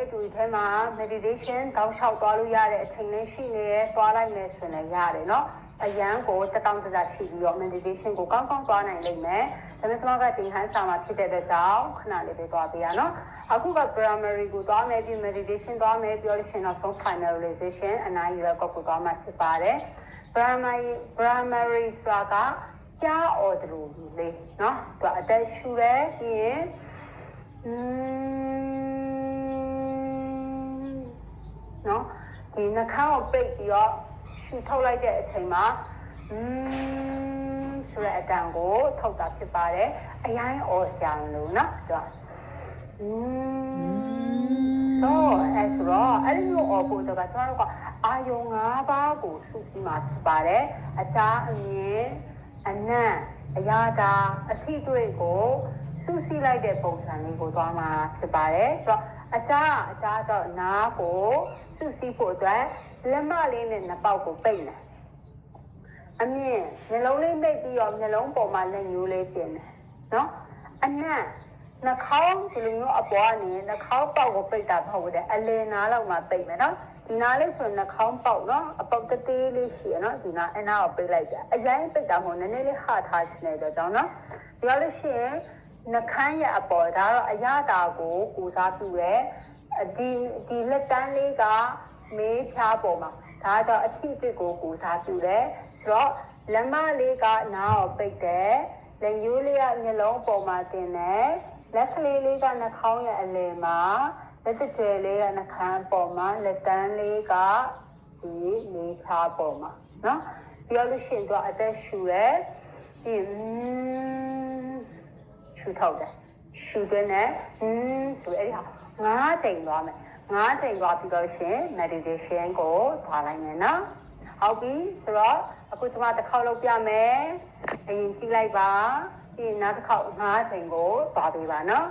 တဲ့သူတွေထဲမှာ meditation တောက်လျှောက်သွားလို့ရတဲ့အချိန်လေးရှိနေတယ်သွားလိုက်မယ်ဆိုရင်လည်းရတယ်နော်အရန်ကိုတက်တောင့်တတရှိပြီးတော့ meditation ကိုကောင်းကောင်းသွားနိုင်လိမ့်မယ်ဒါပေမဲ့ကျွန်တော်ကသင်ခန်းစာမှာဖြစ်တဲ့အတွက်ကြောင့်ခဏလေးပဲသွားပေးရနော်အခုက primary ကိုသွားမယ်ပြီး meditation သွားမယ်ပြောလို့ရှိရင်တော့ finalization အနားယူရက်ကိုသွားမှဖြစ်ပါတယ် primary ဆိုတာကကြား order လေးနော်သူအသက်ရှူရဲပြီးရင်နော်ဒီနှာခေါင်းကိုပိတ်ပြီးတော့ရှူထုတ်လိုက်တဲ့အချိန်မှာဆိုတဲ့အတန်ကိုထုတ်တာဖြစ်ပါတယ်အရင်အော်ဆောင်လို့နော်သူဆိုအဲ့တော့အဲ့ဒီလိုအော်ဖို့တော့ကျွန်တော်တို့ကအာယုံ၅ပါးကိုစုစည်းမှာဖြစ်ပါတယ်အချားအမြင်အနံ့အရာတာအထိတွေ့ကိုစုစည်းလိုက်တဲ့ပုံစံလေးကိုသွားမှာဖြစ်ပါတယ်ဆိုတော့အချားတော့နားကိုစုစည်းဖို့အတွက်လက်မလေးနဲ့နှပေါက်ကိုပိတ်နေအမြင်မျက်လုံးလေးမိတ်ပြီးတော့မျက်လုံးပေါ်မှာလက်ညှိုးလေးတင်တယ်နော်အနံ့နှာခေါင်းဒီလိုမျိုးအပေါ်ကနေနှာခေါင်းပေါက်ကိုပိတ်တာမဟုတ်ဘူးတဲ့အလယ်နားလောက်မှာပိတ်မယ်နော်ဒီနားလေးဆိုနှာခေါင်းပေါက်နော်အပေါက်တေးလေးရှိရနော်ဒီနားအနားကိုပိတ်လိုက်ကြအရင်ပိတ်တာမဟုတ်နည်းနည်းလေးဟာထားနေတော့ကြောင်းနော်ဒီလိုလို့ရှိရင်နှခမ်းရအပေါ်ဒါတော့အရတာကိုကိုစားပြုရဲဒီလက်တန်းလေးကမေးဖြားပေါ်မှာဒါတော့အထီးအစ်ကိုကိုစားပြုတယ်ဆိုတော့လက်မလေးကနားကိုပိတ်တယ်လက်ရိုးလေးကမျက်လုံးပေါ်မှာတင်တယ်လက်ကလေးလေးကနှာခေါင်းရဲ့အလယ်မှာလက်တကျွယ်လေးကနှာခမ်းပေါ်မှာလက်တန်းလေးကဒီလေးဖြားပေါ်မှာနော်ပြောလို့ရှိရင်တော့အသက်ရှူရဲဒီရှူထုတ်တယ်ရှူသွင်းတယ်ဆိုအဲ့ဒီဟာ9ချိန်သွားမယ်9ချိန်သွားပြီးတော့ရှင် meditation ကိုထားလိုက်မယ်နော်ဟုတ်ပြီဆိုတော့အခုကျွန်မတစ်ခေါက်လုပ်ပြမယ်အရင်ကြည့်လိုက်ပါပြီးရင်နောက်တစ်ခေါက်9ချိန်ကိုသွားပေးပါနော်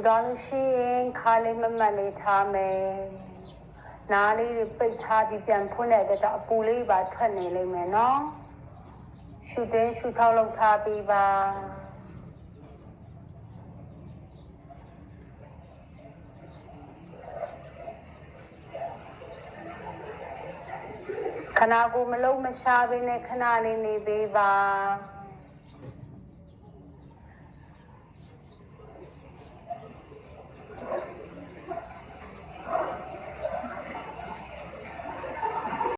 ဒါလို့ရှိရင်ခါလေးမမတ်လေးထားမယ်နားလေးပိတ်ထားပြီးပြန်ဖွင့်တဲ့အတွက်အပူလေးပါထွက်နေလိမ့်မယ်နော်ရှူတင်းရှူထောက်လုပ်ထားပြီးပါခဏကိုမလုံးမရှားဘဲနဲ့ခဏလေးနေပေးပါ